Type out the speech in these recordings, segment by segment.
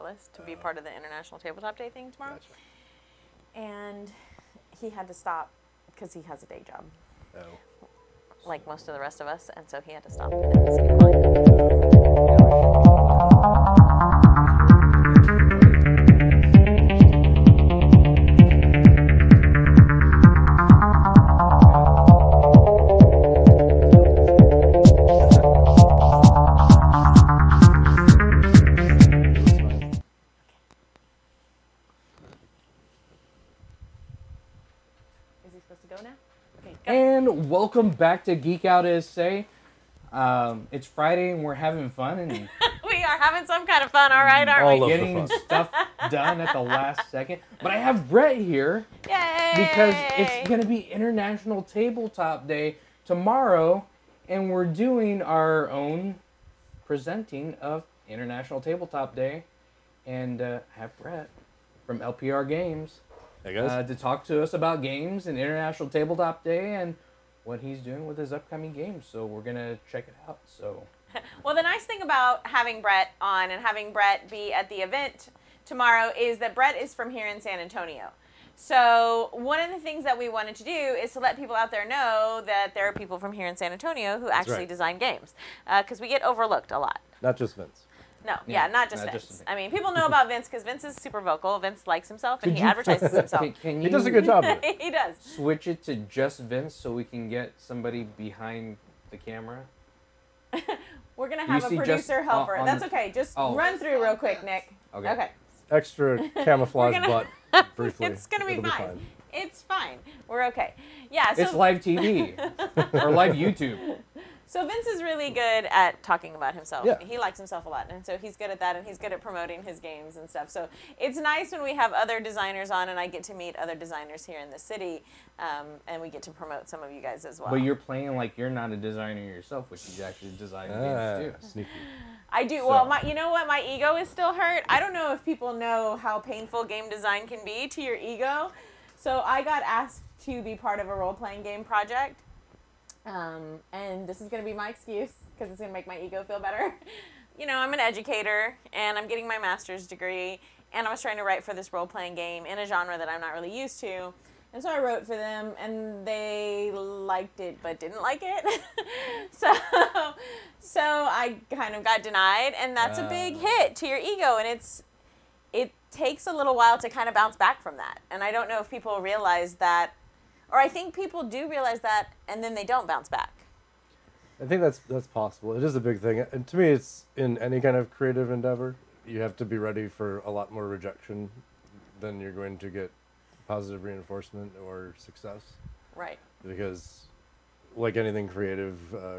Dallas to be part of the International Tabletop Day thing tomorrow. Gotcha. And he had to stop because he has a day job, like most of the rest of us, and so he had to stop in the city line. Is he supposed to go now? Okay, go. And welcome back to Geek Out SA. It's Friday and we're having fun and We are having some kind of fun, all right, aren't All we? of the getting fun. stuff done at the last second. But I have Brett here Yay! because it's going to be International Tabletop Day tomorrow, and we're doing our own presenting of International Tabletop Day, and have Brett from LPR Games Hey guys. to talk to us about games and International Tabletop Day and what he's doing with his upcoming games. So we're going to check it out. So Well, the nice thing about having Brett on and having Brett be at the event tomorrow is that Brett is from here in San Antonio. So one of the things that we wanted to do is to let people out there know that there are people from here in San Antonio who actually right. design games, because we get overlooked a lot. Not just Vince. No, Yeah, not just not Vince. just Vince. I mean, people know about Vince because Vince is super vocal. Vince likes himself and he advertises himself. Can He you does a good job of it. He does. switch it to just Vince so we can get somebody behind the camera? We're going to You have a see just producer helper. on That's the- okay. Just Oh. run through real quick, Nick. Okay. Extra camouflage We're butt briefly. It's going to be It'll fine. It's fine. We're okay. Yeah. So It's live TV or live YouTube. So Vince is really good at talking about himself. Yeah. He likes himself a lot, and so he's good at that, and he's good at promoting his games and stuff. So it's nice when we have other designers on, and I get to meet other designers here in the city, and we get to promote some of you guys as well. But you're playing like you're not a designer yourself, which you actually design games too. Sneaky. I do. So- Well, you know what? My ego is still hurt. I don't know if people know how painful game design can be to your ego. So I got asked to be part of a role-playing game project. And this is going to be my excuse because it's going to make my ego feel better. You know, I'm an educator and I'm getting my master's degree, and I was trying to write for this role-playing game in a genre that I'm not really used to. And so I wrote for them, and they liked it but didn't like it. so I kind of got denied, and that's a big hit to your ego, and it takes a little while to kind of bounce back from that. And I don't know if people realize that, or I think people do realize that, and then they don't bounce back. I think that's possible. It is a big thing, and to me, it's in any kind of creative endeavor. You have to be ready for a lot more rejection than you're going to get positive reinforcement or success. Right. Because, like anything creative,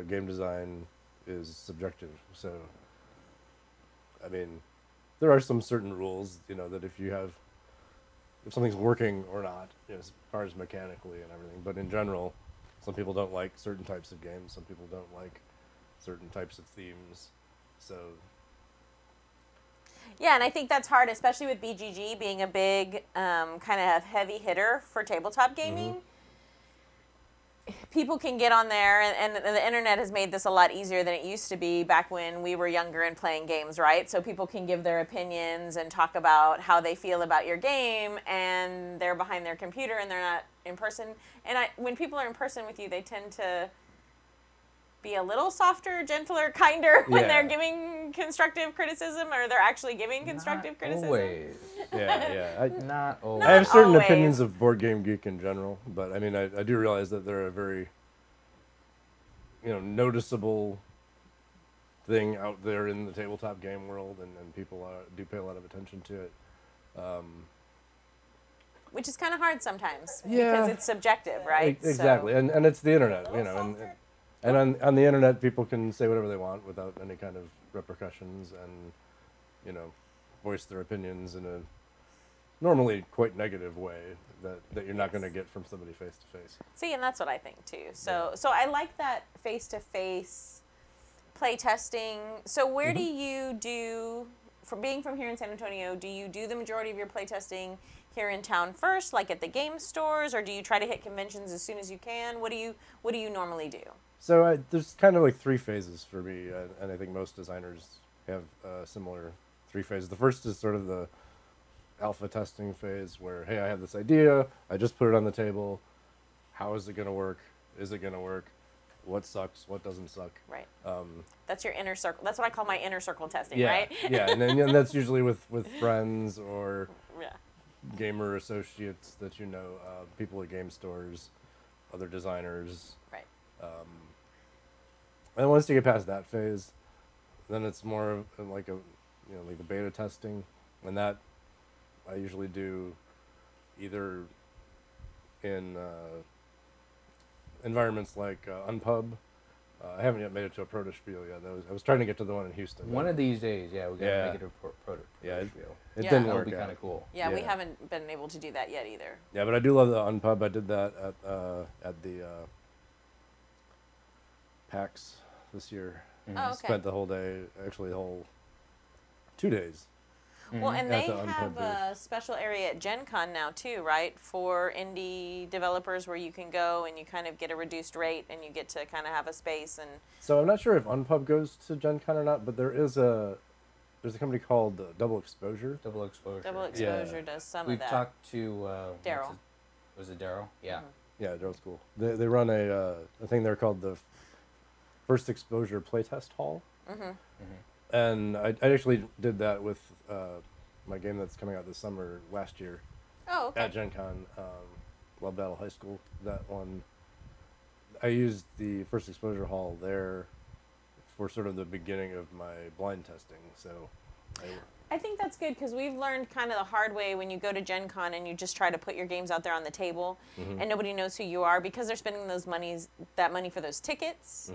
game design is subjective. So, I mean, there are some certain rules, you know, that if something's working or not, you know, as far as mechanically and everything. But in general, some people don't like certain types of games. Some people don't like certain types of themes. So, Yeah, and I think that's hard, especially with BGG being a big kind of heavy hitter for tabletop gaming. People can get on there, and the internet has made this a lot easier than it used to be back when we were younger and playing games, right? So people can give their opinions and talk about how they feel about your game, and they're behind their computer and they're not in person. And when people are in person with you, they tend to be a little softer, gentler, kinder when Yeah. they're giving constructive criticism, or they're actually giving constructive Not criticism. always. yeah. Not always. I have certain always. opinions of Board Game Geek in general, but I mean, I do realize that they're a very, noticeable thing out there in the tabletop game world, and people do pay a lot of attention to it. Which is kind of hard sometimes Yeah. because it's subjective, right? Exactly, So, and it's the internet, and on the internet, people can say whatever they want without any kind of repercussions, and voice their opinions in a normally quite negative way that you're not going to get from somebody face to face. see, and that's what I think too. So I like that face-to-face play testing. So where do you do, from being from here in San Antonio, do you do the majority of your play testing here in town first, like at the game stores, or do you try to hit conventions as soon as you can? What do you normally do? So there's kind of like three phases for me, and I think most designers have a similar 3 phases. The first is sort of the alpha testing phase where, hey, I have this idea, I just put it on the table. How is it going to work? Is it going to work? What sucks? What doesn't suck? Right. That's your inner circle. That's what I call my inner circle testing, Yeah, right? yeah, and that's usually with friends or Yeah. gamer associates that you know, people at game stores, other designers. Right. And once you get past that phase, then it's more of like like the beta testing, and that I usually do either in environments like Unpub. I haven't yet made it to a protospiel yet. I was trying to get to the one in Houston. One of these days, yeah, we gotta make it a prototype. Yeah, it Yeah. didn't That would work be kind out. of cool. Yeah, we Yeah. haven't been able to do that yet either. Yeah, but I do love the Unpub. I did that at the PAX this year. Oh, okay. Spent the whole day, actually the whole 2 days. Well, and At they the have Unpub a special area at Gen Con now too, right? For indie developers where you can go and you kind of get a reduced rate and you get to kind of have a space and... So I'm not sure if Unpub goes to Gen Con or not, but there's a company called Double Exposure. Double Exposure. Double Exposure does some We've of that. talked to Daryl. Was it Daryl? Yeah. Yeah, Daryl's cool. They run a thing there called the First Exposure Playtest Hall. And I actually did that with my game that's coming out this summer last year Oh, okay. at Gen Con, Love Battle High School. That one, I used the First Exposure Hall there for sort of the beginning of my blind testing. So I think that's good because we've learned kind of the hard way when you go to Gen Con and you just try to put your games out there on the table and nobody knows who you are because they're spending that money for those tickets.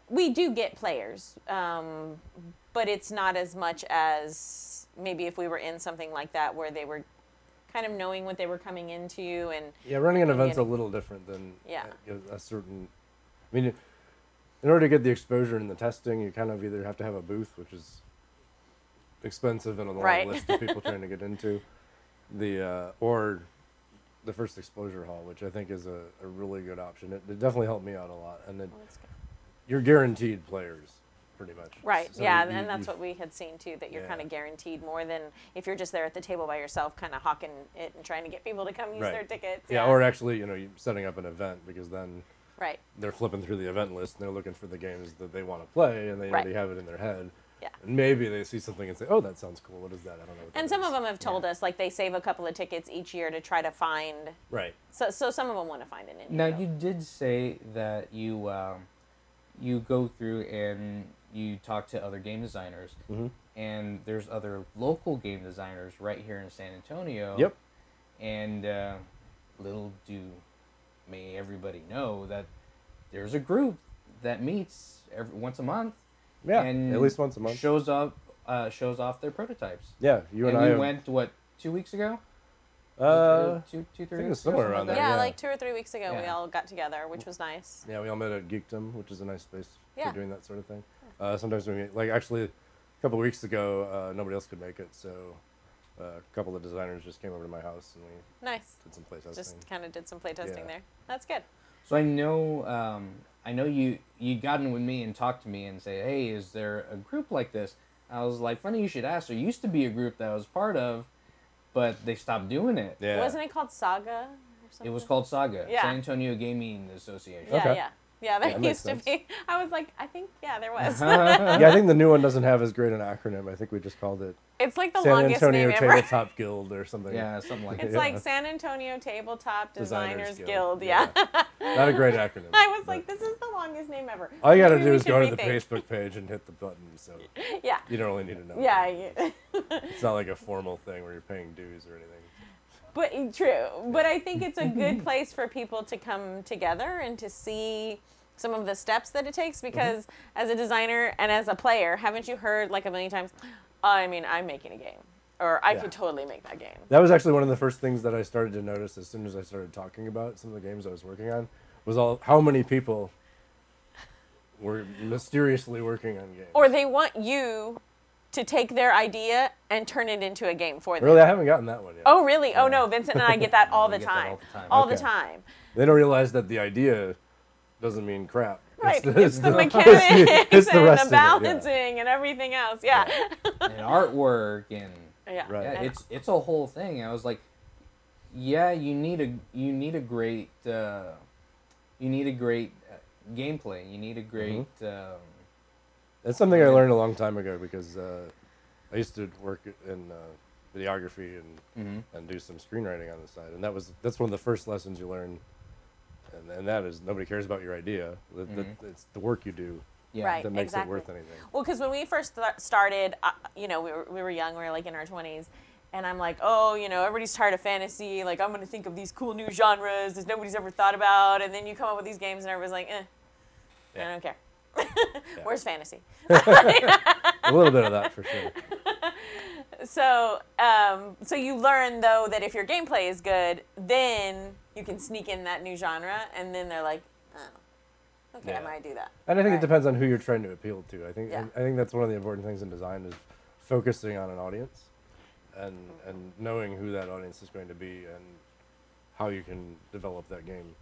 We do get players, but it's not as much as maybe if we were in something like that where they were kind of knowing what they were coming into. And yeah, running an event's a little different than Yeah. a certain. I mean, in order to get the exposure and the testing, you kind of either have to have a booth, which is expensive and a long Right. list of people trying to get into, or the First Exposure Hall, which I think is a really good option. It definitely helped me out a lot, and that's good. you're guaranteed players, pretty much. Right, So yeah, you- and that's you- what we had seen too, that you're Yeah. kind of guaranteed more than if you're just there at the table by yourself, kind of hawking it and trying to get people to come use Right. their tickets. Yeah, or actually, you're setting up an event because then Right, they're flipping through the event list and they're looking for the games that they want to play and they Right. already have it in their head. yeah. And maybe they see something and say, "Oh, that sounds cool. What is that? I don't know." What And that some is." of them have told us, like, they save a couple of tickets each year to try to find, Right. so some of them want to find an indie. Now though. you did say that you go through and you talk to other game designers, and there's other local game designers right here in San Antonio. Yep. And little may everybody know that there's a group that meets once a month. Yeah. And at least once a month. shows off their prototypes. Yeah. You and And I. we went 2 weeks ago. Two, 3 I think it was weeks somewhere ago, around something there. Yeah, yeah. like 2 or 3 weeks ago, we Yeah. all got together, which was nice. Yeah, we all met at Geekdom, which is a nice space Yeah. for doing that sort of thing. Sometimes we meet, like actually, a couple of weeks ago, nobody else could make it, so a couple of designers just came over to my house and we Nice. did some playtesting. Just kind of did some playtesting Yeah. there. That's good. So I know you got in with me and talked to me and say, hey, is there a group like this? I was like, funny you should ask. There used to be a group that I was part of, but they stopped doing it. Yeah. Wasn't it called Saga or something? It was called Saga, Yeah. San Antonio Gaming Association. Yeah, Okay. yeah. Yeah, there that makes used to sense. be. I was like, I think, yeah, there was. Yeah, I think the new one doesn't have as great an acronym. I think we just called it It's like the San longest Antonio name ever. Tabletop Guild or something. Yeah, something like It's that. like San Antonio Tabletop Designers Guild. Guild. Yeah. Not a great acronym. I was but like, this is the longest name ever. all you got to Maybe do we is go to should the rethink. Facebook page and hit the button. So Yeah. you don't really need to know. Yeah. It's not like a formal thing where you're paying dues or anything. But true. But I think it's a good place for people to come together and to see some of the steps that it takes because as a designer and as a player, haven't you heard like a million times, I mean, I'm making a game or I Yeah. could totally make that game. That was actually one of the first things that I started to notice as soon as I started talking about some of the games I was working on was how many people were mysteriously working on games. Or they want you to take their idea and turn it into a game for them. Really, I haven't gotten that one yet. Oh, really? Oh, no. Vincent and I get that all the We get that time. all the time. All the Okay. time. They don't realize that the idea doesn't mean crap. Right. the- It's the the- mechanics it's the and rest the of it, yeah. balancing and everything else. Yeah. And artwork and Yeah. Right. yeah, it's a whole thing. I was like, yeah, you need a great gameplay. You need a great That's something I learned a long time ago because I used to work in videography and do some screenwriting on the side, and that's one of the first lessons you learn, and that is nobody cares about your idea. It's the work you do yeah. Right. that makes exactly. it worth anything. Well, because when we first started, you know, we were young. We were like in our 20s. And I'm like, oh, you know, everybody's tired of fantasy. Like, I'm going to think of these cool new genres that nobody's ever thought about. And then you come up with these games and everybody's like, I don't care. Where's fantasy? A little bit of that for sure. So you learn, though, that if your gameplay is good, then you can sneak in that new genre. And then they're like, oh, okay, I might do that. And I think Right. it depends on who you're trying to appeal to. I think Yeah. I think that's one of the important things in design is focusing on an audience. And knowing who that audience is going to be and how you can develop that game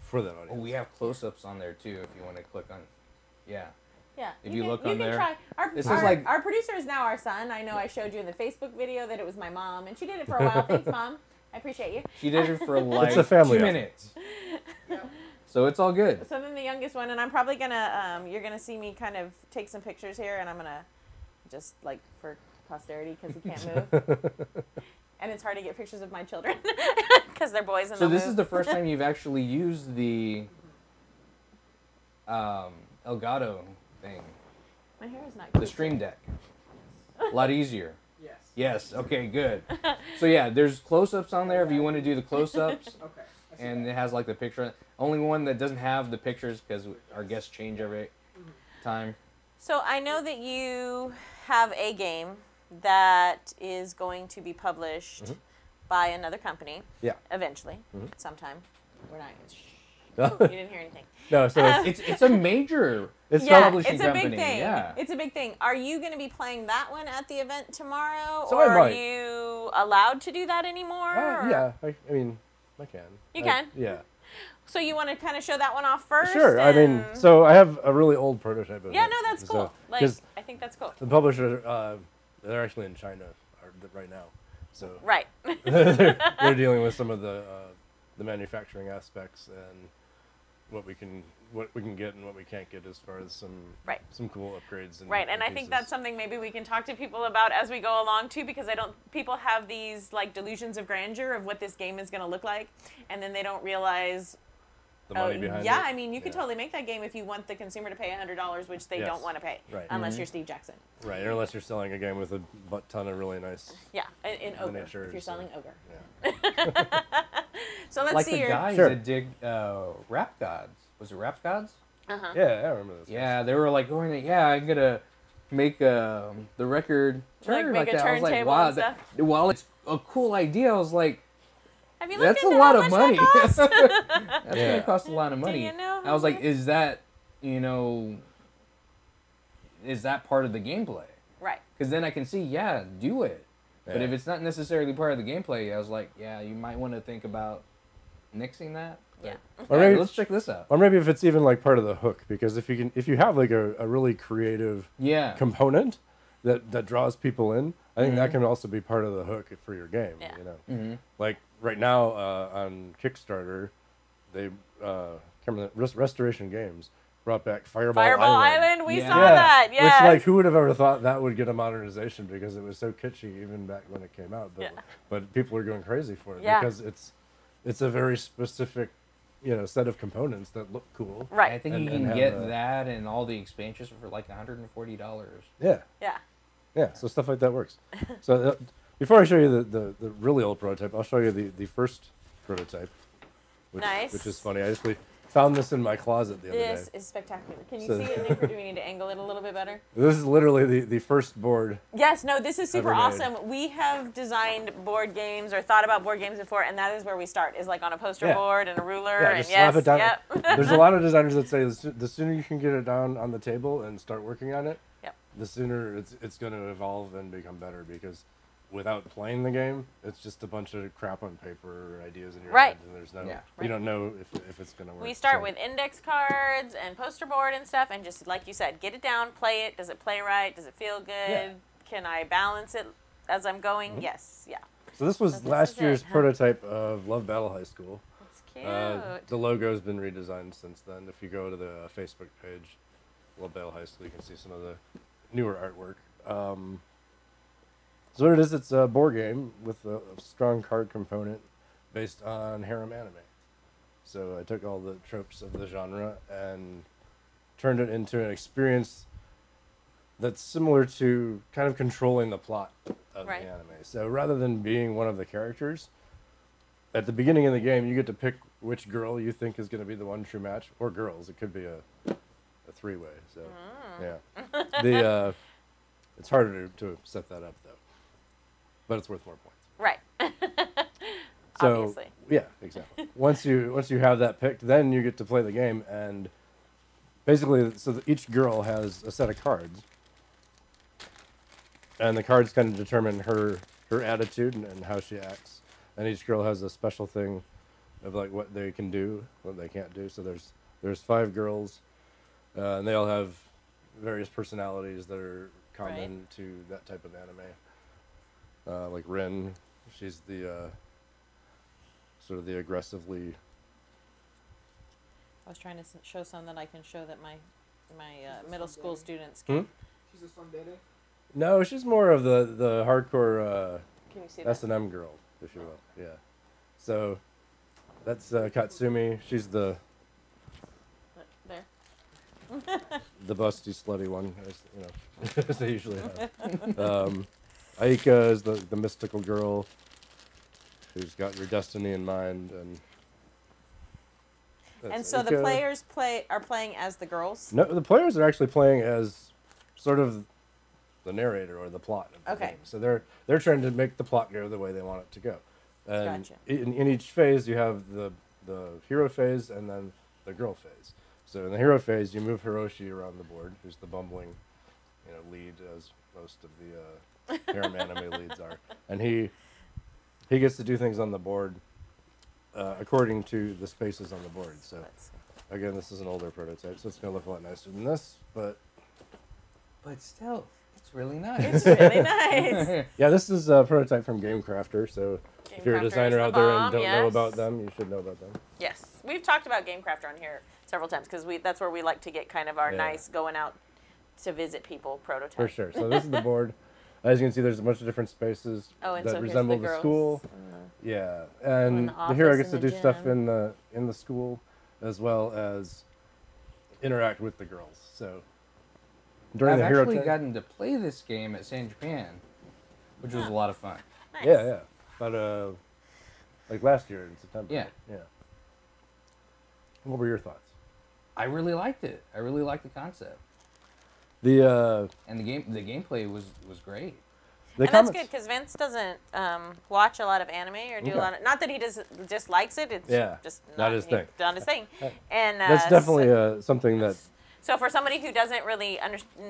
for that audience. Oh, we have close-ups on there too. If you want to click on, yeah. Yeah. If you look on there, try. this is like- Our producer is now our son. I know I showed you in the Facebook video that it was my mom, and she did it for a while. Thanks, Mom. I appreciate you. She did it for like a family 2 effort. minutes. So it's all good. So then the youngest one, and I'm probably gonna, you're gonna see me kind of take some pictures here, and I'm gonna just like for posterity because he can't move. And it's hard to get pictures of my children because they're boys and So they'll this move. is the first time you've actually used the Elgato thing, My hair is not the cute. Stream Deck. A lot easier. Yes. Yes. Okay. Good. So yeah, there's close-ups on there if you want to do the close-ups, Okay. I see and that. it has like the picture. Only one that doesn't have the pictures because our guests change every time. So I know that you have a game that is going to be published by another company. Yeah. Eventually, sometime. We're not. You didn't hear anything. No, so It's a major it's Yeah, publishing it's a company. big thing. Yeah. It's a big thing. Are you going to be playing that one at the event tomorrow, So or I are might. you allowed to do that anymore? or- yeah, I mean, I can. You can? Yeah. So you want to kind of show that one off first? Sure. I mean, and- so I have a really old prototype of Yeah, it. no, that's So- cool. Like, 'cause I think that's cool. the publisher, they're actually in China right now, so Right. they're dealing with some of the manufacturing aspects and what we can get and what we can't get as far as some cool upgrades and Right, and I think pieces. that's something maybe we can talk to people about as we go along too, because people have these like delusions of grandeur of what this game is going to look like, and then they don't realize. the money behind it. Yeah, I mean, you could Yeah. totally make that game if you want the consumer to pay $100, which they Yes. don't want to pay, Right. unless you're Steve Jackson. Right, or unless you're selling a game with a ton of really nice. Yeah, in Ogre, if Miniatures, you're so- selling Ogre. Yeah. So let's Like see the your. guys Sure. that did Rap Gods. Was it Rap Gods? Uh-huh. Yeah, I remember this. Yeah, they were like going, yeah, I'm gonna make the record Like turn make a that. I was like, turntable wow, and stuff? while it's a cool idea, I was like, Have you looked that's a into lot how of much money. that costs? That's Yeah. gonna cost a lot of money. you know I was how like, is that part of the gameplay? Right. Because then I can see, yeah, do it. But Yeah. if it's not necessarily part of the gameplay, I was like, yeah, you might want to think about nixing that. Yeah. Or Yeah, maybe let's check this out. Or maybe if it's even like part of the hook, because if you have like a really creative Yeah. component that draws people in, I think that can also be part of the hook for your game. Yeah. You know, Mhm. like right now on Kickstarter, they Restoration Games brought back Fireball Island, we Yeah. saw that. Yes. Which, like, who would have ever thought that would get a modernization because it was so kitschy even back when it came out. But Yeah. but people are going crazy for it Yeah. because it's a very specific, set of components that look cool. Right. I think And- you and can have get a- that and all the expansions for like $140. Yeah. Yeah. Yeah, so stuff like that works. So before I show you the really old prototype, I'll show you the first prototype, which Nice. is funny. I just found this in my closet the other This day. is spectacular. Can you So- see it, Nick, or do we need to angle it a little bit better? This is literally the first board. Yes, no, this is super Ever made. awesome. We have designed board games or thought about board games before, and that is where we start, is like on a poster Yeah. board and a ruler. Yeah, and just yes, slap it down. Yep. There's a lot of designers that say the sooner you can get it down on the table and start working on it, Yep. the sooner it's going to evolve and become better, because without playing the game. It's just a bunch of crap on paper, ideas in your Right. head, and there's no, Yeah. you don't know if it's gonna work. We start So- with index cards and poster board and stuff, and just like you said, get it down, play it. Does it play right? Does it feel good? Yeah. Can I balance it as I'm going? Yes. Yeah. So this was So this last is year's it, huh? prototype of Love Battle High School. That's cute. The logo's been redesigned since then. If you go to the Facebook page, Love Battle High School, you can see some of the newer artwork. So what it is, it's a board game with a strong card component based on harem anime. So I took all the tropes of the genre and turned it into an experience that's similar to kind of controlling the plot of Right. the anime. So rather than being one of the characters, at the beginning of the game, you get to pick which girl you think is going to be the one true match, or girls. It could be a three-way. So yeah, it's harder to set that up though, but it's worth more points. Right. So Obviously. yeah, exactly. Once you have that picked, then you get to play the game, and basically, so each girl has a set of cards, and the cards kind of determine her attitude and how she acts. And each girl has a special thing of like what they can do, what they can't do. So there's 5 girls, and they all have various personalities that are common to that type of anime. Like Rin, she's the sort of the aggressively. I was trying to show some that I can show that my middle school students can. She's a tsundere. No, she's more of the hardcore Can you see that? S&M girl, if you will. Yeah. So that's Katsumi. She's the There. busty, slutty one, as they usually have. Aika is the mystical girl who's got your destiny in mind, and that's And so the Aika. players are playing as the girls. No, the players are actually playing as sort of the narrator or the plot of the Okay. game. So they're trying to make the plot go the way they want it to go. And Gotcha. in each phase, you have the hero phase and then the girl phase. So in the hero phase, you move Hiroshi around the board, who's the bumbling, lead, as most of the harem anime leads are, and he gets to do things on the board according to the spaces on the board. So Let's see. again, this is an older prototype, so it's going to look a lot nicer than this, but. But still, it's really nice. It's really nice. Yeah, this is a prototype from Game Crafter, so if you're a Game Crafter is designer the out there and bomb, don't know yes. about them, you should know about them. Yes, we've talked about Game Crafter on here several times because that's where we like to get kind of our Yeah. nice going out to visit people prototype. For sure. So this is the board. As you can see, there's a bunch of different spaces Oh, and that so here's resemble the the girls school. and Yeah, And and the the hero office gets to and the do stuff gym. in the school, as well as interact with the girls. So during I've the hero actually time, gotten to play this game at San Japan, which was a lot of fun. Nice. yeah, but like last year in September. Yeah. yeah. What were your thoughts? I really liked it. I really liked the concept, The and the gameplay was great. the And that's comments. good because Vince doesn't watch a lot of anime or do a Okay. lot of. Not that he just likes it. It's Yeah, just not his thing. Not his thing. And That's definitely something that. So for somebody who doesn't really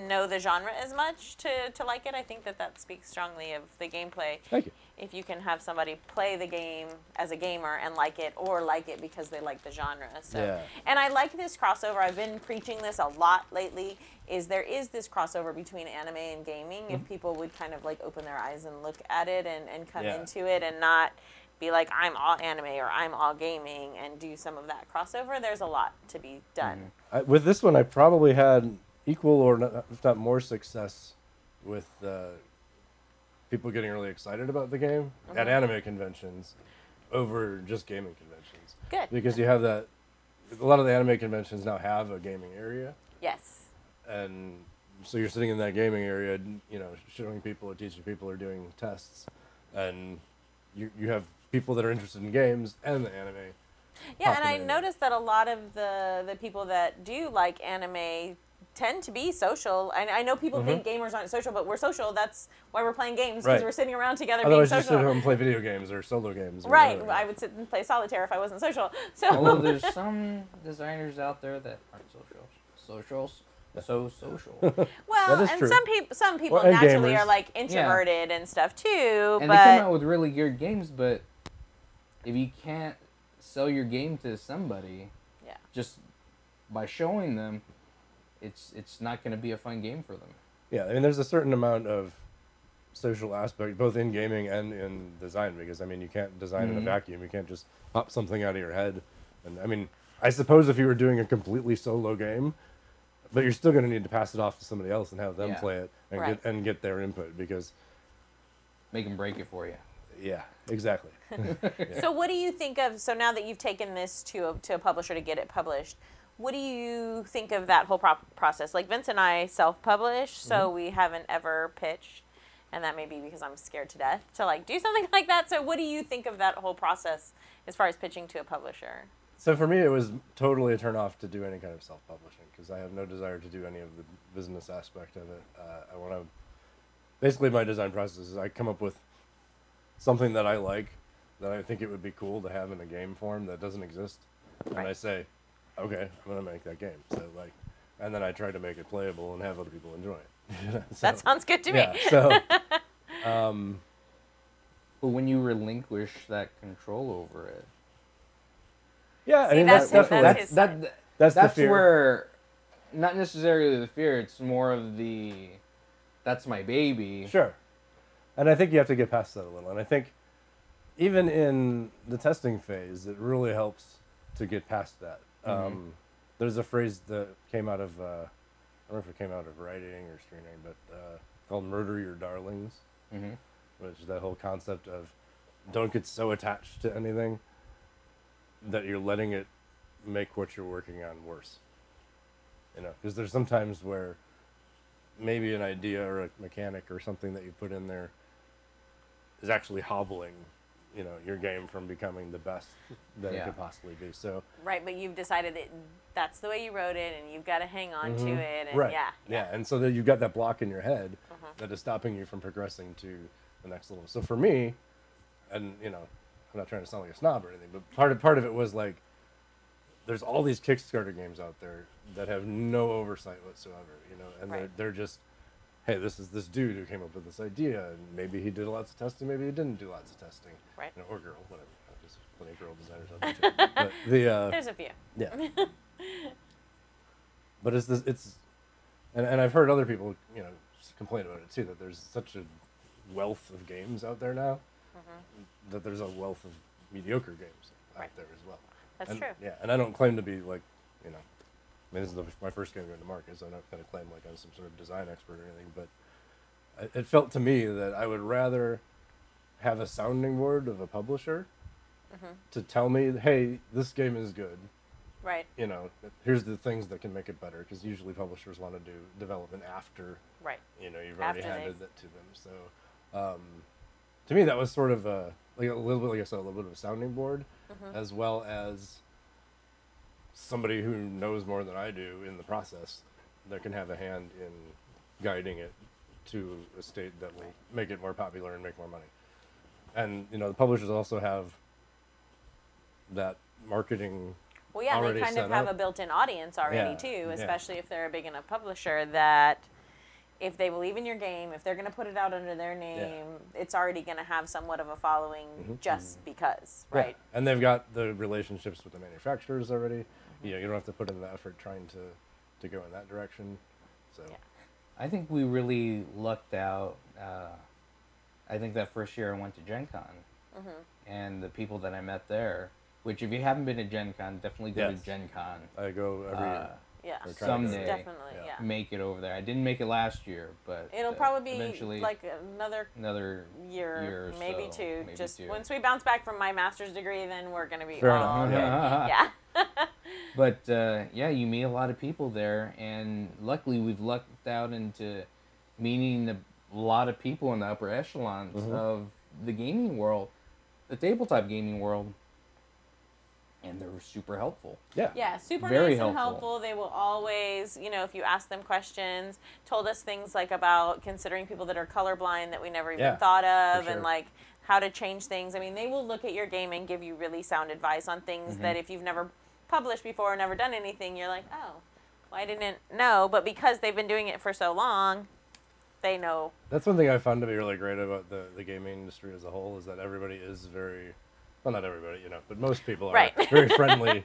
know the genre as much to like it, I think that speaks strongly of the gameplay. Thank you. If you can have somebody play the game as a gamer and like it, or like it because they like the genre. So, Yeah. and I like this crossover. I've been preaching this a lot lately. There is this crossover between anime and gaming. If people would kind of like open their eyes and look at it and come Yeah. into it and not be like I'm all anime or I'm all gaming and do some of that crossover. There's a lot to be done. With this one, I probably had equal or not, if not more success with people getting really excited about the game at anime conventions over just gaming conventions. Good. Because you have that, a lot of the anime conventions now have a gaming area, Yes. and so you're sitting in that gaming area, showing people or teaching people or doing tests, and you have people that are interested in games and the anime. Yeah, and popping I in. noticed that a lot of the people that do like anime tend to be social. I know people think gamers aren't social, but we're social. That's why we're playing games, because Right. we're sitting around together Otherwise, being you sit social. home and play video games or solo games. Or Right. whatever. I would sit and play solitaire if I wasn't social. So Although there's some designers out there that aren't socials, so social. Well, That is and true. some people Well, and naturally gamers. are like introverted and stuff too. And but they come out with really good games, but if you can't sell your game to somebody, yeah, just by showing them, it's not going to be a fun game for them. Yeah, I mean, there's a certain amount of social aspect, both in gaming and in design, because, I mean, you can't design in a vacuum. You can't just pop something out of your head. And, I mean, I suppose if you were doing a completely solo game, but you're still going to need to pass it off to somebody else and have them play it and get their input, because... Make them break it for you. Yeah, exactly. So what do you think of, so now that you've taken this to a publisher to get it published, what do you think of that whole process? Like Vince and I self-publish, so we haven't ever pitched, and that may be because I'm scared to death to like do something like that. So what do you think of that whole process as far as pitching to a publisher? So for me, it was totally a turn-off to do any kind of self-publishing, because I have no desire to do any of the business aspect of it. I want to... Basically, my design process is I come up with something that I like, that I think it would be cool to have in a game form that doesn't exist, and I say, okay, I'm gonna make that game. So like, and then I try to make it playable and have other people enjoy it. So, That sounds good to me. yeah. So, But when you relinquish that control over it, yeah, I See, mean that's definitely his side. that's the that's fear. where, not necessarily the fear. It's more of the, that's my baby. Sure. And I think you have to get past that a little. And I think even in the testing phase, it really helps to get past that. There's a phrase that came out of, I don't know if it came out of writing or screenwriting, but called "murder your darlings," which is that whole concept of don't get so attached to anything that you're letting it make what you're working on worse. You know, because there's sometimes where maybe an idea or a mechanic or something that you put in there is actually hobbling, you know, your game from becoming the best that it could possibly be. So Right, but you've decided that that's the way you wrote it, and you've got to hang on to it. And right, yeah. and so that you've got that block in your head that is stopping you from progressing to the next level. So for me, and you know, I'm not trying to sound like a snob or anything, but part of it was like, there's all these Kickstarter games out there that have no oversight whatsoever, you know, and they're just, hey, this is this dude who came up with this idea, and maybe he did lots of testing, maybe he didn't do lots of testing, Right. you know, or girl, whatever. There's plenty of girl designers out there too. But There's a few. yeah. But and I've heard other people, you know, complain about it too, that there's such a wealth of games out there now, that there's a wealth of mediocre games out there as well. That's true. Yeah, and I don't claim to be like, you know, I mean, this is my first game going to market, so I'm not going to claim like I'm some sort of design expert or anything, but it felt to me that I would rather have a sounding board of a publisher to tell me, hey, this game is good. Right. You know, here's the things that can make it better, because usually publishers want to do development after, Right. you know, you've already After handed that to them. So, to me, that was sort of like a little bit, like I said, a little bit of a sounding board, as well as somebody who knows more than I do in the process that can have a hand in guiding it to a state that will make it more popular and make more money. And, you know, the publishers also have that marketing. Well, yeah, they already kind of set have up. a built-in audience already Yeah, too, yeah. especially if they're a big enough publisher that if they believe in your game, if they're going to put it out under their name, it's already going to have somewhat of a following just because, right? Yeah. And they've got the relationships with the manufacturers already. You know, you don't have to put in the effort trying to go in that direction. So, I think we really lucked out. I think that first year I went to Gen Con, and the people that I met there, which if you haven't been to Gen Con, definitely go to Gen Con. I go every year. Yeah, Or try to go. Someday. definitely, yeah. Make it over there. I didn't make it last year, but It'll probably be eventually like another another year, or maybe so, two. maybe Just two. once we bounce back from my master's degree, then we're going to be Fair all enough. good. Yeah. But yeah, you meet a lot of people there, and luckily we've lucked out into meeting a lot of people in the upper echelons of the gaming world, the tabletop gaming world, and they're super helpful. Yeah. Yeah, super Very nice and helpful. helpful. They will always, you know, if you ask them questions, told us things like about considering people that are colorblind that we never even thought of, sure. and like how to change things. I mean, they will look at your game and give you really sound advice on things that if you've never published before or never done anything, you're like, oh, Well, I didn't know, but because they've been doing it for so long, they know. That's one thing I found to be really great about the gaming industry as a whole is that everybody is very, well, not everybody, you know, but most people are Right. very friendly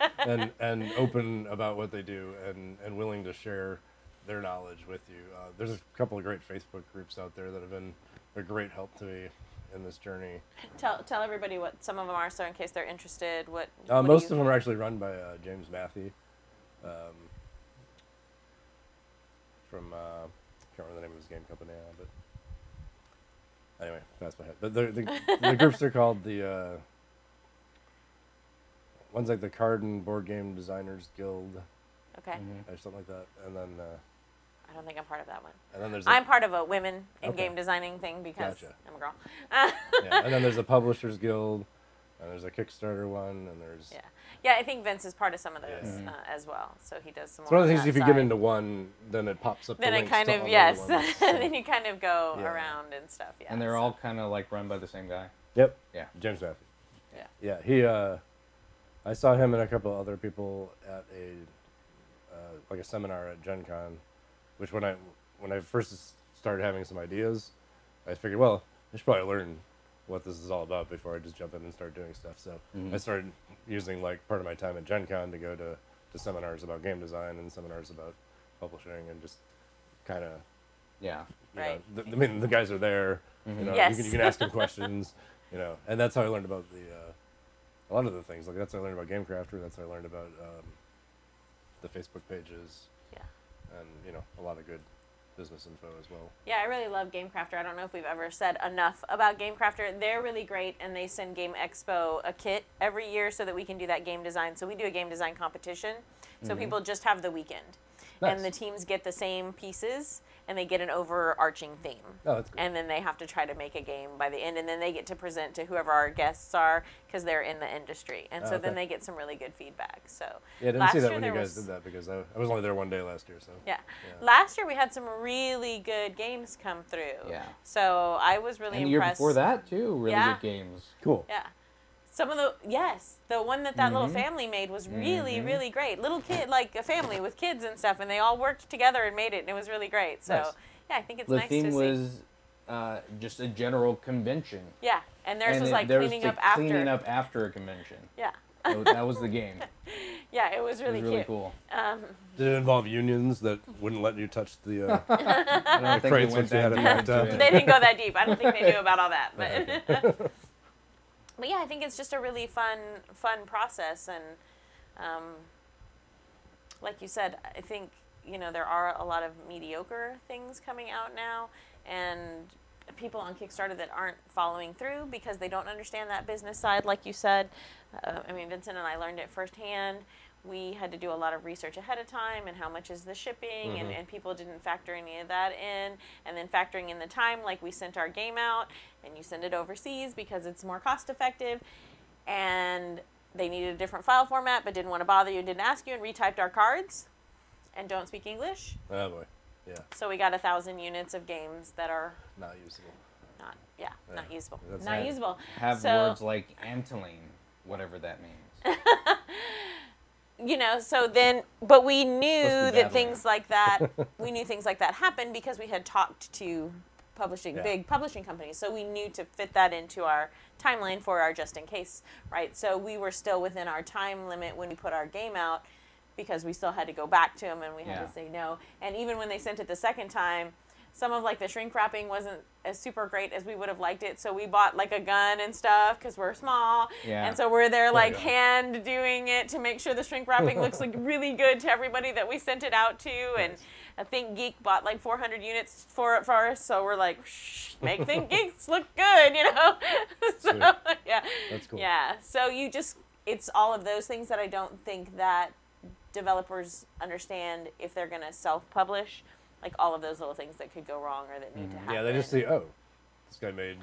and open about what they do and willing to share their knowledge with you. There's a couple of great Facebook groups out there that have been a great help to me in this journey. Tell everybody what some of them are, so in case they're interested, what Most of them are actually run by James Matthey from, I can't remember the name of his game company now, but anyway, that's my head. But the groups are called one's like the Card and Board Game Designers Guild, Okay. or something like that, and then I don't think I'm part of that one. and then there's I'm part of a women in Okay. game designing thing because Gotcha. I'm a girl. yeah, and then there's a Publishers Guild, and there's a Kickstarter one, and there's Yeah, I think Vince is part of some of those Yeah. As well. So he does some. it's one of the more things on if you that get side. into one, then it pops up. Then the it links kind to of all the yes. other ones, so- Then you kind of go Yeah. around and stuff. Yeah. And they're so- all kind of like run by the same guy. Yep. Yeah. James Matthey. Yeah. Yeah, he. I saw him and a couple of other people at a like a seminar at Gen Con, which when I first started having some ideas, I figured, well, I should probably learn what this is all about before I just jump in and start doing stuff. So I started using like part of my time at Gen Con to go to seminars about game design and seminars about publishing and just kind of Yeah. Right. I mean, the guys are there. You know, Yes. you can ask them questions. You know, and that's how I learned about a lot of the things. Like that's how I learned about Game Crafter. That's how I learned about the Facebook pages. Yeah. And you know, a lot of good business info as well. Yeah, I really love Game Crafter. I don't know if we've ever said enough about Game Crafter. They're really great, and they send Game Expo a kit every year so that we can do that game design. So we do a game design competition, so people just have the weekend. And the Nice. teams get the same pieces, and they get an overarching theme. Oh, that's good. And then they have to try to make a game by the end, and then they get to present to whoever our guests are because they're in the industry. And so then okay. they get some really good feedback. So Yeah, I didn't last see that year when you there guys was- did that because I was only there one day last year. So Yeah. Yeah. Last year we had some really good games come through. Yeah. So I was really And the year impressed. before that too, really Yeah. good games. cool. Yeah. Some of the one that little family made was really, really great. Little kid, like a family with kids and stuff, and they all worked together and made it, and it was really great. So, Nice. yeah, I think it's The nice theme to see. was just a general convention. Yeah, and theirs was like theirs cleaning was up after. cleaning up after a convention. Yeah. That was the game. Yeah, it was It really, was really cute. cool. Did it involve unions that wouldn't let you touch the? I don't think they crates went once you had that it deep mapped into out. it. They didn't go that deep. I don't think they knew about all that, but. But yeah, I think it's just a really fun process, and like you said, I think there are a lot of mediocre things coming out now, and people on Kickstarter that aren't following through because they don't understand that business side, like you said. I mean, Vincent and I learned it firsthand. We had to do a lot of research ahead of time, and how much is the shipping, and people didn't factor any of that in. And then factoring in the time, like we sent our game out, and you send it overseas because it's more cost effective, and they needed a different file format but didn't want to bother you, didn't ask you, and retyped our cards and don't speak English. Oh boy, yeah, So we got 1,000 units of games that are not usable. not Yeah. usable. That's Not right. usable. Have So- words like Antolene, whatever that means. So then, but we Supposed knew to be that Badland. things like that, happened because we had talked to Yeah. big publishing companies. So we knew to fit that into our timeline for our just in case, right? So we were still within our time limit when we put our game out because we still had to go back to them and we had Yeah. to say no. And even when they sent it the second time, some of like the shrink wrapping wasn't as super great as we would have liked it. So we bought like a gun and stuff because we're small. Yeah. And so we're there like go. hand doing it to make sure the shrink wrapping looks like really good to everybody that we sent it out to. And I think Geek bought like 400 units for it first. So we're like, shh, make Think Geeks look good, so, Sweet. yeah. That's cool. Yeah. So it's all of those things that I don't think that developers understand if they're going to self-publish. Like all of those little things that could go wrong or that need to happen. Yeah, they just see, oh, this guy made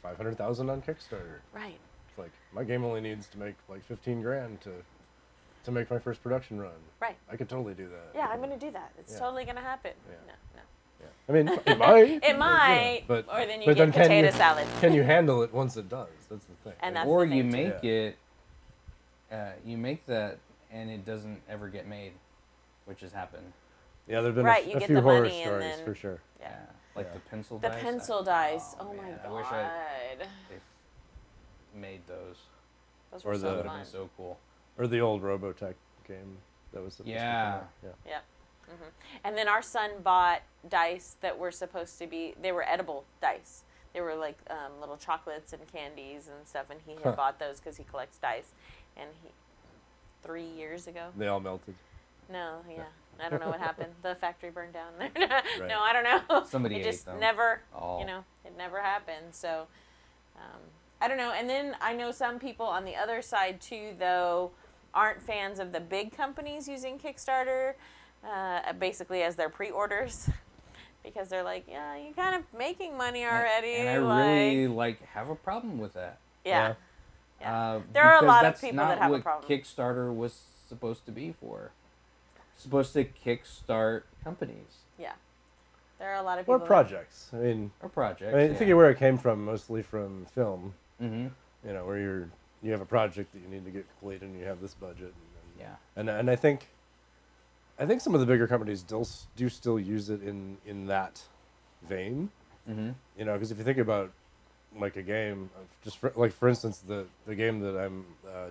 500,000 on Kickstarter. Right. It's like my game only needs to make like 15 grand to make my first production run. Right. I could totally do that. Yeah, I'm going to do that. It's Yeah. totally going to happen. Yeah. No. Yeah. I mean, it might. It might, but or then you but get can potato you, salad. Can you handle it once it does? That's the thing. And that's Or the you thing, too. make it, you make that and it doesn't ever get made. which has happened. Yeah, there've been Right, you a get few the horror money and stories then- for sure. Yeah, like Yeah. the pencil The dice. pencil dice. Oh, my man, god. I wish they made those. Those Or were the- so That would have fun. been so cool. Or the old Robotech game that was supposed to come Yeah. out. Yeah. Yep. And then our son bought dice that were supposed to be, they were edible dice. They were like little chocolates and candies and stuff, and he had bought those because he collects dice. And 3 years ago. They all melted. No, yeah. I don't know what happened. The factory burned down. Right. No, I don't know. Somebody it ate just them. never, Oh. it never happened. So, I don't know. And then I know some people on the other side too, though, aren't fans of the big companies using Kickstarter, basically as their pre-orders, because they're like, yeah, you're kind of making money already. And I really have a problem with that. Yeah. There are a Because lot of that's people not that have a what problem. Kickstarter was supposed to be for. It's supposed to kickstart companies Yeah. There are a lot of people. Or projects. I mean, or projects. think of where it came from, mostly from film. Mm-hmm. You know, where you have a project that you need to get completed, and you have this budget. Yeah. And I think some of the bigger companies do still use it in that vein. Mm-hmm. You know, because if you think about like a game, for instance, the game that I'm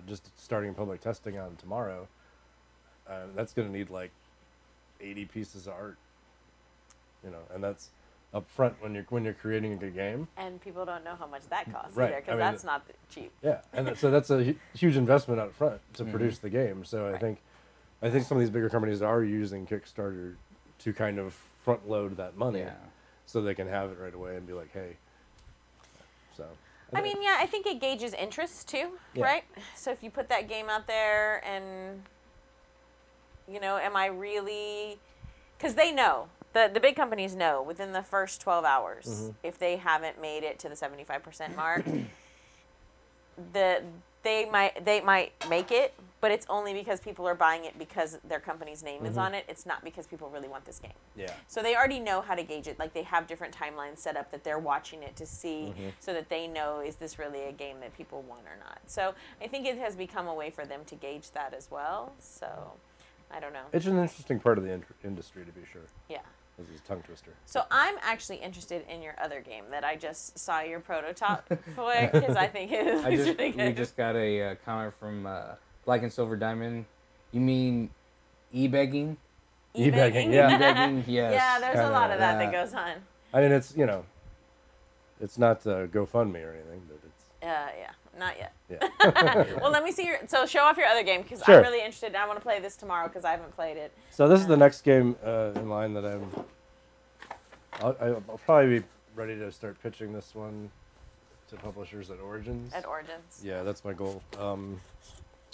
just starting public testing on tomorrow, that's going to need like 80 pieces of art. You know, and that's up front when you're creating a good game. And people don't know how much that costs Right. either, because I mean, that's not cheap. Yeah, and so that's a huge investment up front to produce the game. So I think some of these bigger companies are using Kickstarter to kind of front load that money, Yeah. so they can have it right away and be like, hey. So. I mean, yeah, I think it gauges interest too, Yeah. right? So if you put that game out there and, am I really... Because they know, the big companies know within the first 12 hours, if they haven't made it to the 75% mark, they might make it, but it's only because people are buying it because their company's name is on it. It's not because people really want this game. Yeah. So they already know how to gauge it. Like, they have different timelines set up that they're watching it to see, so that they know, is this really a game that people want or not. So I think it has become a way for them to gauge that as well. So I don't know. It's an interesting part of the industry, to be sure. Yeah. This is a tongue twister. So I'm actually interested in your other game that I just saw your prototype for, because I think it is really good. We just got a comment from Black and Silver Diamond. You mean e-begging? E-begging, yeah. E-begging, yes. Yeah, there's a lot of that Yeah. goes on. I mean, it's it's not GoFundMe or anything, but it's Yeah, not yet. yeah. Well, let me see so show off your other game, because Sure. I'm really interested. I want to play this tomorrow because I haven't played it. So this is the next game in line that I'll probably be ready to start pitching this one to publishers at Origins. At Origins. Yeah, that's my goal.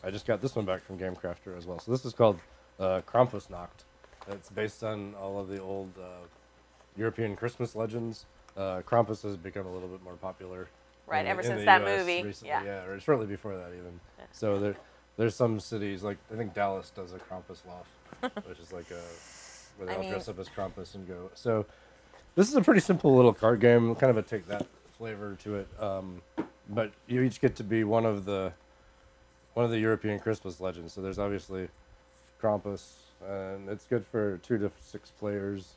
I just got this one back from Game Crafter as well. So this is called Krampusnacht. It's based on all of the old European Christmas legends. Krampus has become a little bit more popular. Right, in ever the since that US movie. recently, Yeah. or shortly before that even. Yeah. So there's some cities, like I think Dallas does a Krampusloft, which is like where they all dress up as Krampus and go. So this is a pretty simple little card game, kind of a take that flavor to it. But you each get to be one of the European Christmas legends. So there's obviously Krampus, and it's good for 2 to 6 players.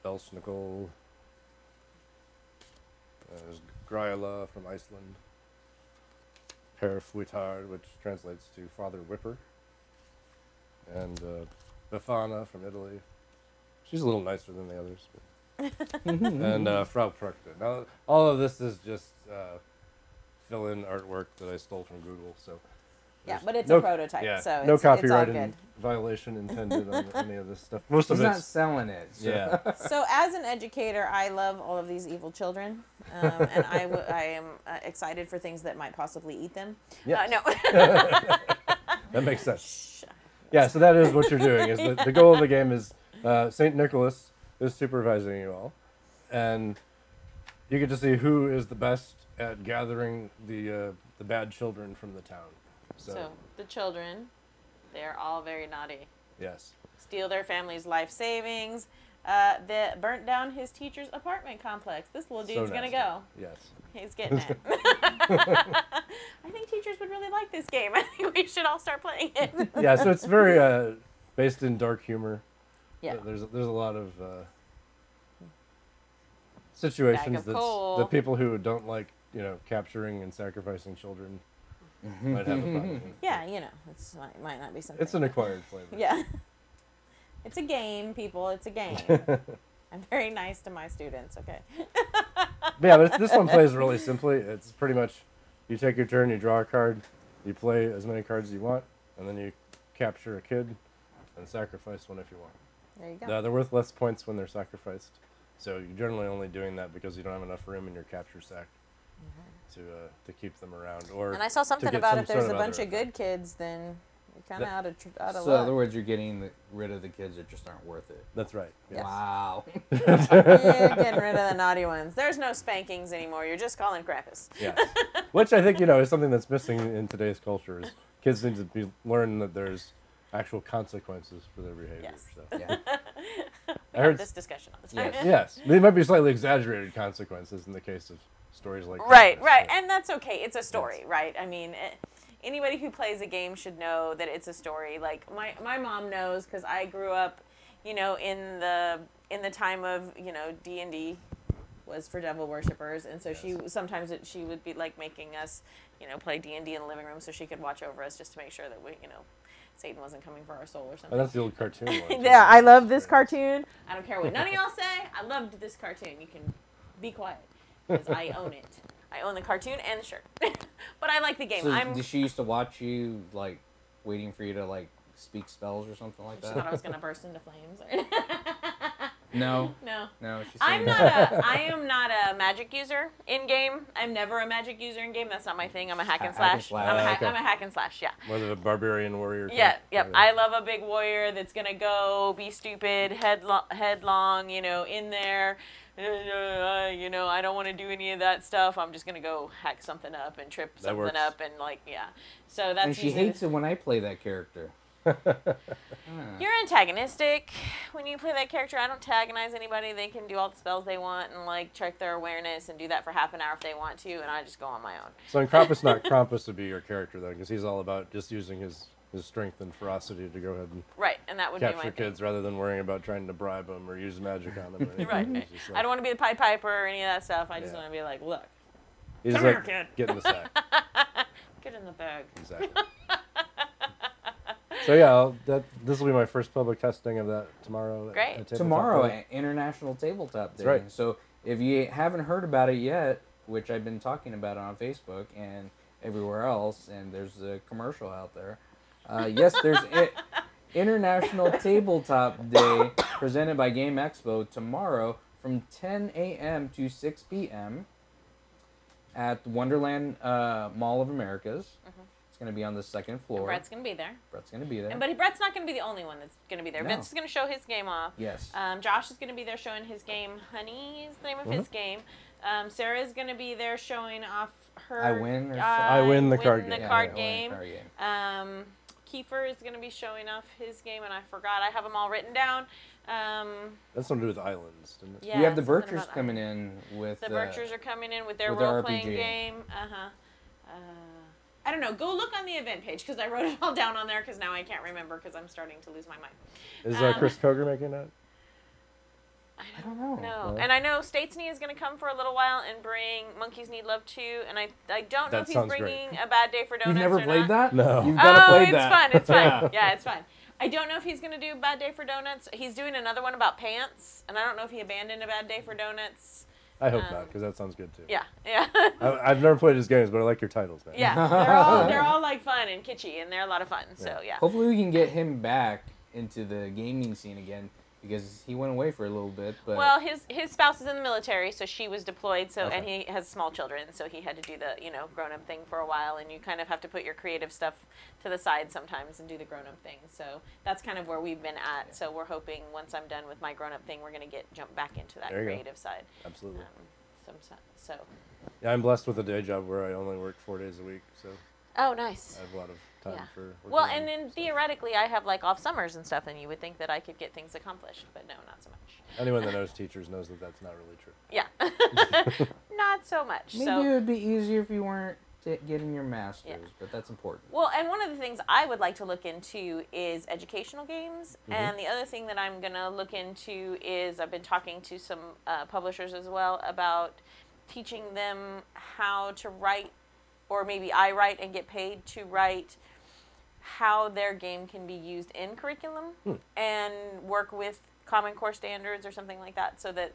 Belschnickel. There's Gryla from Iceland. Herr Fuitard, which translates to Father Whipper. And Befana from Italy. She's a little nicer than the others. And Frau Prukta. Now, all of this is just fill-in artwork that I stole from Google. So Yeah, there's but it's no- a prototype, yeah, so no it's all copyright good. violation intended on any of this stuff. Most He's of not it's selling it. So. yeah. So as an educator, I love all of these evil children, and I am excited for things that might possibly eat them. Yes. No. That makes sense. Shh. Yeah, so that is what you're doing. Is the goal of the game is Saint Nicholas is supervising you all, and you get to see who is the best at gathering the bad children from the town. So the children, they're all very naughty. Yes. Steal their family's life savings. That burnt down his teacher's apartment complex. This little dude's gonna nasty. go. Yes. He's getting it. I think teachers would really like this game. I think we should all start playing it. Yeah, so it's very based in dark humor. Yeah. There's a lot of situations that people who don't like, capturing and sacrificing children might have a problem with. Yeah, it's might not be something. It's an acquired flavor. Yeah. It's a game, people. It's a game. I'm very nice to my students, okay? Yeah, but this one plays really simply. It's pretty much you take your turn, you draw a card, you play as many cards as you want, and then you capture a kid and sacrifice one if you want. There you go. They're worth less points when they're sacrificed. So you're generally only doing that because you don't have enough room in your capture sack to keep them around. And I saw something about if there's a bunch of good kids, then you're kind of out of So in luck. other words, you're getting rid of the kids that just aren't worth it. That's right. Yes. Wow. You're getting rid of the naughty ones. There's no spankings anymore. You're just calling Krampus. Yeah. Which I think, is something that's missing in today's culture is kids need to learn that there's actual consequences for their behavior. Yes. So. Yeah. We have this discussion all the time. Yes. Yes. They might be slightly exaggerated consequences in the case of stories like Right, Krampus, right. but- And that's okay. It's a story, right? I mean, anybody who plays a game should know that it's a story. Like, my mom knows because I grew up, in the time of, D&D was for devil worshippers. And so she would be, like, making us, play D&D in the living room so she could watch over us just to make sure that we, Satan wasn't coming for our soul or something. Oh, that's the old cartoon one. Yeah, I love this cartoon. I don't care what none of y'all say. I loved this cartoon. You can be quiet because I own it. I own the cartoon and the shirt. But I like the game. So did she used to watch you, like, waiting for you to, like, speak spells or something like She that? thought I was going to burst into flames. No. No. No, she's I saying am not a magic user in game. I'm never a magic user in game. That's not my thing. I'm a hack and Hack and slash. slash. I'm a hack and slash. Yeah. Whether a barbarian warrior. Yeah. type. Yep. I love a big warrior that's gonna go be stupid, headlong. In there. I don't want to do any of that stuff. I'm just gonna go hack something up and trip something works. up and So that's. And she hates it when I play that character. You're antagonistic when you play that character. I don't antagonize anybody. They can do all the spells they want and check their awareness and do that for half an hour if they want to, and I just go on my own. So in Krampus would be your character then, because he's all about just using his strength and ferocity to go ahead and Right, and that would be my capture thing. kids rather than worrying about trying to bribe them or use magic on them. Or anything. Right. He's just I don't want to be the Pied Piper or any of that stuff. I just Yeah. want to be like, look, He's come like, here, kid. get in the sack. Get in the bag. Exactly. So yeah, this will be my first public testing of that tomorrow. Great. at Tabletop Tomorrow, Day. International Tabletop Day. That's right. So if you haven't heard about it yet, which I've been talking about on Facebook and everywhere else, and there's a commercial out there. Yes, there's International Tabletop Day presented by Game Expo tomorrow from 10 a.m. to 6 p.m. at Wonderland Mall of Americas. It's going to be on the second floor. And Brett's going to be there. Brett's going to be there. But Brett's not going to be the only one that's going to be there. No. Vince is going to show his game off. Yes. Josh is going to be there showing his game. Honey is the name of his game. Sarah is going to be there showing off her... I Win or I Win the card game. The Yeah, card I game. Win the card game. Kiefer is going to be showing off his game, and I forgot. I have them all written down. That's something to do with islands, didn't it? Yeah, We have the something Birchers about coming in with... The Birchers are coming in with their with their role-playing RPG. game. I don't know. Go look on the event page because I wrote it all down on there because now I can't remember because I'm starting to lose my mind. Is Chris Koger making that? I don't know. No. And I know Statesney is going to come for a little while and bring Monkeys Need Love 2, and I don't know That if he's sounds great. bringing A Bad Day for Donuts You've never or played not. that? No. You've got to play it's that. fun. It's fun. Yeah. Yeah, it's fun. I don't know if he's going to do Bad Day for Donuts. He's doing another one about pants, and I don't know if he abandoned A Bad Day for Donuts. I hope not, because that sounds good too. Yeah, yeah. I've never played his games, but I like your titles, man. Yeah, they're all like fun and kitschy, and they're a lot of fun. So yeah. Hopefully we can get him back into the gaming scene again because he went away for a little bit. But Well, his spouse is in the military, so she was deployed. So Okay. and he has small children, so he had to do the grown-up thing for a while. And you kind of have to put your creative stuff to the side sometimes and do the grown-up thing. So that's kind of where we've been at. So we're hoping once I'm done with my grown-up thing, we're gonna jump back into that There you go. creative side. Absolutely. So. Yeah, I'm blessed with a day job where I only work 4 days a week, so Oh, nice. I have a lot of time for working Well, on and then theoretically, I have like off summers and stuff, and you would think that I could get things accomplished, but no, not so much. Anyone that knows teachers knows that that's not really true. Yeah, not so much. maybe so it would be easier if you weren't getting your master's, but that's important. Well, and one of the things I would like to look into is educational games. And the other thing that I'm going to look into is I've been talking to some publishers as well about teaching them how to write, or maybe I write and get paid to write how their game can be used in curriculum and work with Common Core standards or something like that, so that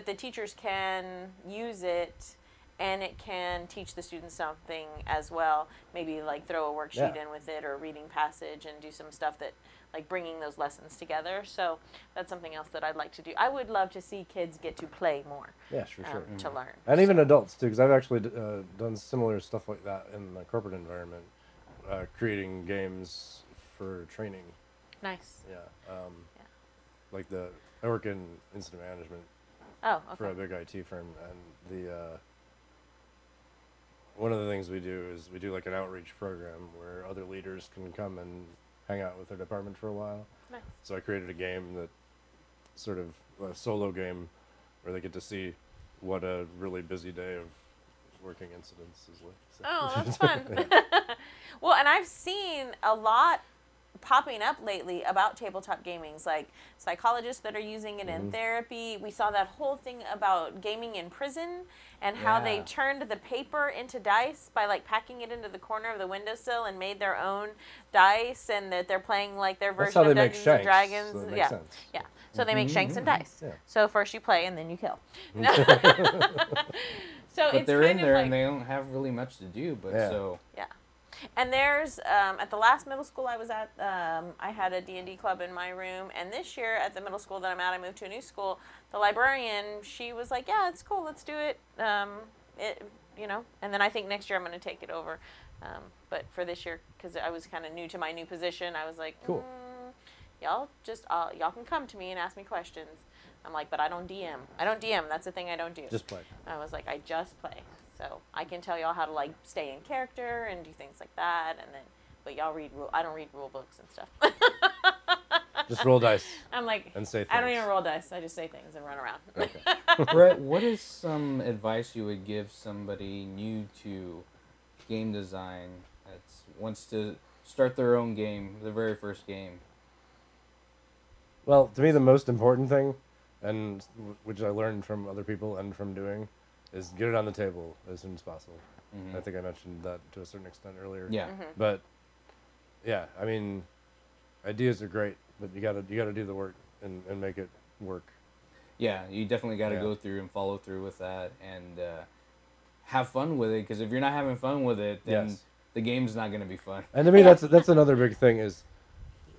the teachers can use it and it can teach the students something as well. Maybe like throw a worksheet in with it, or a reading passage, and do some stuff that, like, bringing those lessons together. So that's something else that I'd like to do. I would love to see kids get to play more. Yeah, sure. To learn. And even adults too, because I've actually done similar stuff like that in the corporate environment, creating games for training. Nice. Yeah. Like I work in incident management. Oh, okay. For a big IT firm, and the one of the things we do is we do like an outreach program where other leaders can come and hang out with their department for a while. Nice. So I created a game that sort of a solo game where they get to see what a really busy day of working incidents is like. So. Oh, that's fun. Well, and I've seen a lot popping up lately about tabletop gamings, like psychologists that are using it in therapy. We saw that whole thing about gaming in prison and how they turned the paper into dice by like packing it into the corner of the windowsill and made their own dice, and that they're playing like their version of Dungeons and Dragons. So yeah. Sense. Yeah. So they make shanks and dice. Yeah. So first you play and then you kill. So But it's they're kind in there of like, and they don't have really much to do, but so... Yeah. And there's, at the last middle school I was at, I had a D&D club in my room. And this year at the middle school that I'm at, I moved to a new school. The librarian, she was like, yeah, it's cool, let's do it. And then I think next year I'm going to take it over. But for this year, because I was kind of new to my new position, I was like, cool. Y'all can come to me and ask me questions. I'm like, but I don't DM. I don't DM. That's the thing I don't do. Just play. I was like, I just play. So I can tell y'all how to like stay in character and do things like that, and then, but y'all read I don't read rule books and stuff. Just roll dice. I'm like, and say things. I don't even roll dice. I just say things and run around. Okay. Brett, what is some advice you would give somebody new to game design that wants to start their own game, the very first game? Well, to me, the most important thing, and which I learned from other people and from doing, is get it on the table as soon as possible. I think I mentioned that to a certain extent earlier. Yeah. But yeah, I mean, ideas are great, but you gotta do the work and make it work. Yeah, you definitely got to go through and follow through with that, and have fun with it. Because if you're not having fun with it, then the game's not going to be fun. And to me, that's another big thing is,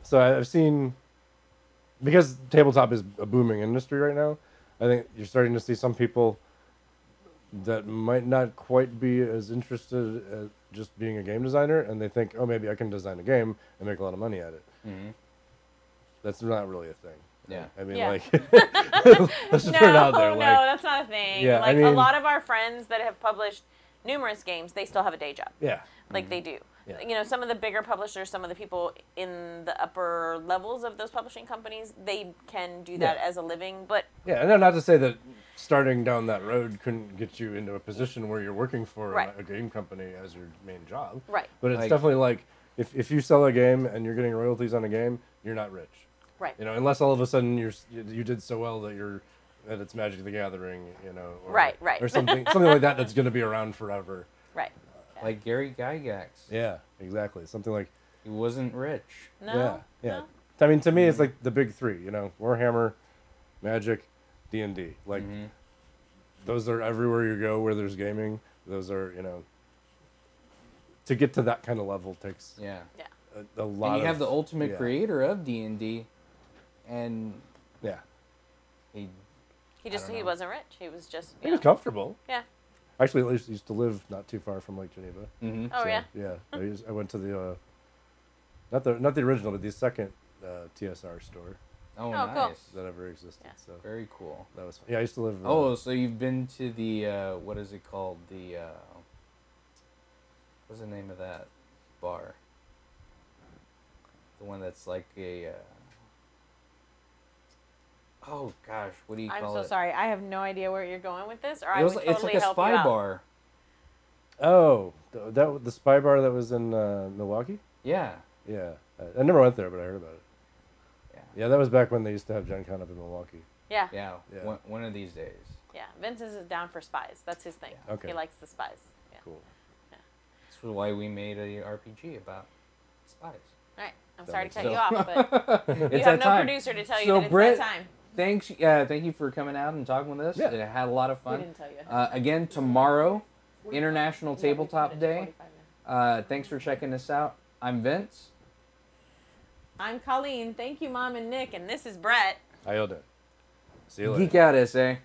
so I've seen, because tabletop is a booming industry right now, I think you're starting to see some people that might not quite be as interested as just being a game designer, and they think, oh, maybe I can design a game and make a lot of money at it. That's not really a thing. Yeah. I mean, Yeah. like, let's just put it out there. No, Like, that's not a thing. Yeah, like I mean, a lot of our friends that have published numerous games, they still have a day job. yeah. Like they do. Yeah. You know, some of the bigger publishers, some of the people in the upper levels of those publishing companies, they can do that as a living. But Yeah, and not to say that starting down that road couldn't get you into a position where you're working for a game company as your main job. Right. But it's Like- definitely like, if you sell a game and you're getting royalties on a game, you're not rich. Right. You know, unless all of a sudden you did so well that it's Magic the Gathering, you know. Or, Right. Or something like that that's going to be around forever. Right. Like Gary Gygax. Yeah, exactly. Something like, He wasn't rich. No. yeah. No. I mean, to me, it's like the big three, you know, Warhammer, Magic, D&D. Like, those are everywhere you go where there's gaming. Those are, you know, to get to that kind of level takes Yeah. a lot. And you have the ultimate yeah. creator of D&D, and Yeah. he He wasn't rich. He was just. He was comfortable. Yeah. Actually, at least used to live not too far from Lake Geneva. Oh So, yeah. Yeah. I went to the not the original, but the second TSR store oh, Oh, nice. cool. that ever existed. Yeah. So Very cool. that was fun. Yeah, I used to live. Oh, so you've been to the what is it called? The what's the name of that bar? The one that's like a oh gosh, what do you I'm call so it? sorry. I have no idea where you're going with this, or It's I would totally like a help spy you out. bar. Oh, the spy bar that was in Milwaukee. Yeah. Yeah, I never went there, but I heard about it. Yeah. Yeah, that was back when they used to have Gen Con up in Milwaukee. Yeah. Yeah. Yeah. One of these days. Yeah. Vince is down for spies. That's his thing. Yeah. Okay. He likes the spies. Yeah. Cool. This is why we made a RPG about spies. All right. I'm That sorry to makes cut sense. you off, but you It's have that no time. producer to tell you So, that it's Britt, that time. Thank you for coming out and talking with us. Yeah. I had a lot of We fun. didn't tell you. Again, tomorrow, International Yeah, we Tabletop finished Day. 45 minutes. Thanks for checking us out. I'm Vince. I'm Colleen. Thank you, Mom and Nick. And this is Brett. How y'all doing? See you later. Geek out, SA.